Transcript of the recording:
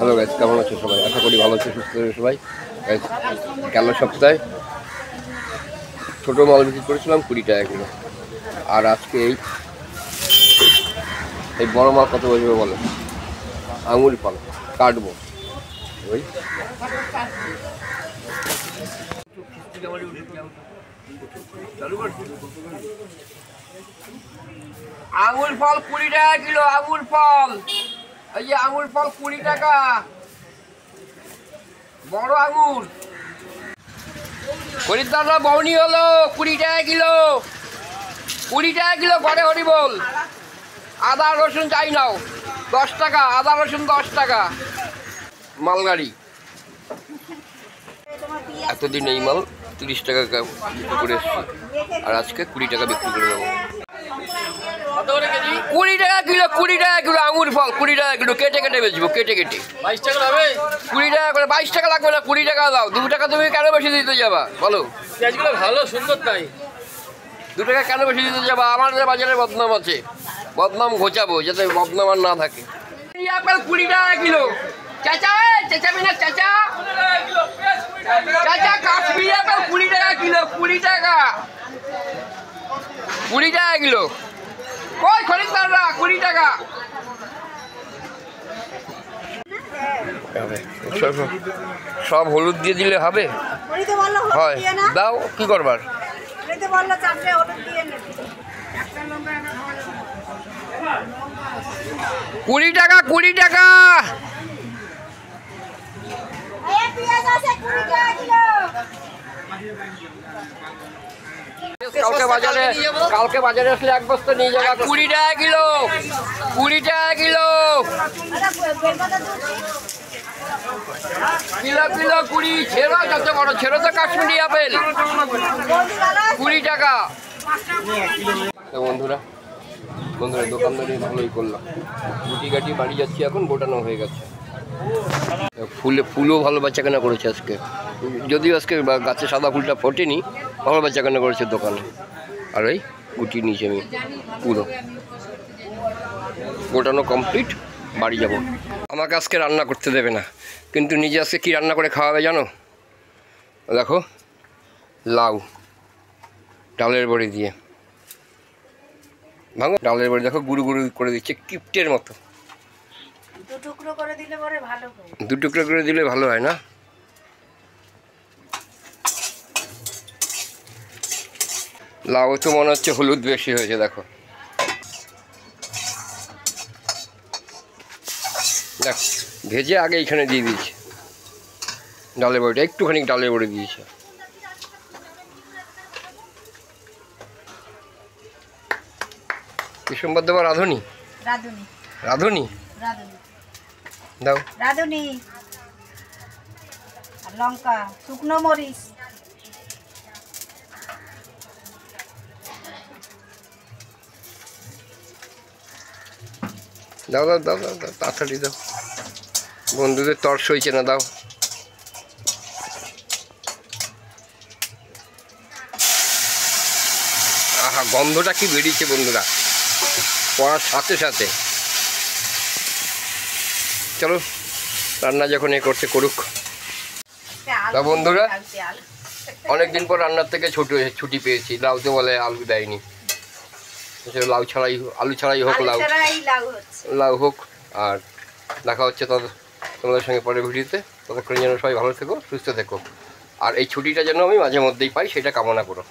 Hello guys, কেমন আছো সবাই? আশা করি ভালো আছো, সুস্থ আছো সবাই। গাইস, গেল সপ্তাহে ছোটো মাল বিক্রি করেছিলাম 20 টাকা কিলো। আর আজকে এই বড় মাল কত বসবে বলো? আঙুল ফল কাটবো ওই আঙুল ফল 20 টাকা কিলো। আঙুল ফল, এই যে আঙুল ফল 20 টাকা, বড় আঙুর। খরিদ্দাররা বউনি হলো 20 টাকা কিলো। 20 টাকা কিলো ঘরে হরি বল। আদা রসুন চাই নাও 10 টাকা, আদা রসুন 10 টাকা। মালগাড়ি এতদিন এই মাল 30 টাকা বিক্রি করে এসছি, আর আজকে 20 টাকা বিক্রি করে দেবো। 20 টাকা কিলো, 20 টাকা কিলো আঙুর ফল, 20 টাকা কিলো। কেটে কেটে বেচবো, কেটে কেটে। 22 টাকা লাগবে। 20 টাকা করে, 22 টাকা লাগবে না, 20 টাকা দাও। 2 টাকা তুমি কেন বেশি দিতে যাবা বলো? পেঁয়াজগুলো ভালো সুন্দর, তাই 2 টাকা কেন বেশি দিতে যাবা? আমার বাজারে বদনাম আছে, বদনাম ঘোচাবো যাতে বদনাম আর না থাকে। আপেল 20 টাকা কিলো। চাচা চেঁচাবি না চাচা। চাচা কাশ্মীরি আপেল 20 টাকা কিলো। 20 টাকা, 20 টাকা কিলো। কই খরিদ্দাররা? 20 টাকা। সব হলুদ দিয়ে দিলে হবে? হয়, দাও। কি করবার? 20 টাকা, 20 টাকা। কালকে বাজারে আসলে এক বস্তা নিয়ে যাবা। 20 টাকা কিলো, 20 টাকা কিলো। Kilo kilo 20। ছেড়ো যত বড়, ছেড়ো তো কাশ্মীরি আপেল 20 টাকা। বন্ধুরা দোকানদারি ভালোই করলাম। গুটি গাটি বাড়ি যাচ্ছি, এখন গোটানো হয়ে গেছে। ফুলও ভালো বেচাকেনা করেছে আজকে, যদিও আজকে গাছে সাদা ফুলটা ফোটেনি, ভালো বেচাকেনা করেছে দোকানে। আর ওই গুটি নিয়েছি আমি পুরো। গোটানো কমপ্লিট, বাড়ি যাব। আমাকে আজকে রান্না করতে দেবে না, কিন্তু নিজে আজকে কী রান্না করে খাওয়াবে জানো? দেখো, লাউ ডালের বড়ি দিয়ে। ভাঙো ডালের বড়ি, দেখো গুঁড়ো গুঁড়ো করে দিচ্ছে কিপ্টের মতো। 2 টুকরো করে দিলে পরে ভালো হয়। 2 টুকরো করে দিলে ভালো হয় না? লাউ তো মনে হচ্ছে হলুদ বেশি হয়েছে, দেখো। দেখ, ভেজে আগে এইখানে দিয়ে দিয়েছে ডালের বড়িটা, একটুখানি ডালের বড়ি দিয়েছে। কিষণবার দেবা রাঁধুনি? রাঁধুনি, রাঁধুনি রাঁধুনি দাও। রাঁধুনি আর লঙ্কা, শুকনো মরিচ। দাও দাও দাও দাও দাও, তাড়াতাড়ি দাও। বন্ধুদের তর্স হয়েছে না, দাও। আহা, গন্ধটা কি বেরিয়েছে বন্ধুরা পড়ার সাথে সাথে। চলো, রান্না যখন এ করছে করুক। তা বন্ধুরা, অনেকদিন পর রান্নার থেকে ছুটি পেয়েছি। লাউতে বলে আলু দেয়নি, লাউ ছাড়াই, আলু ছাড়াই হোক, লাউ হোক। আর দেখা হচ্ছে তোমাদের সঙ্গে পরের ভিডিওতে। ততক্ষণ যেন সবাই ভালো থেকো, সুস্থ থেকো। আর এই ছুটিটা যেন আমি মাঝে মধ্যেই পাই, সেটা কামনা করো।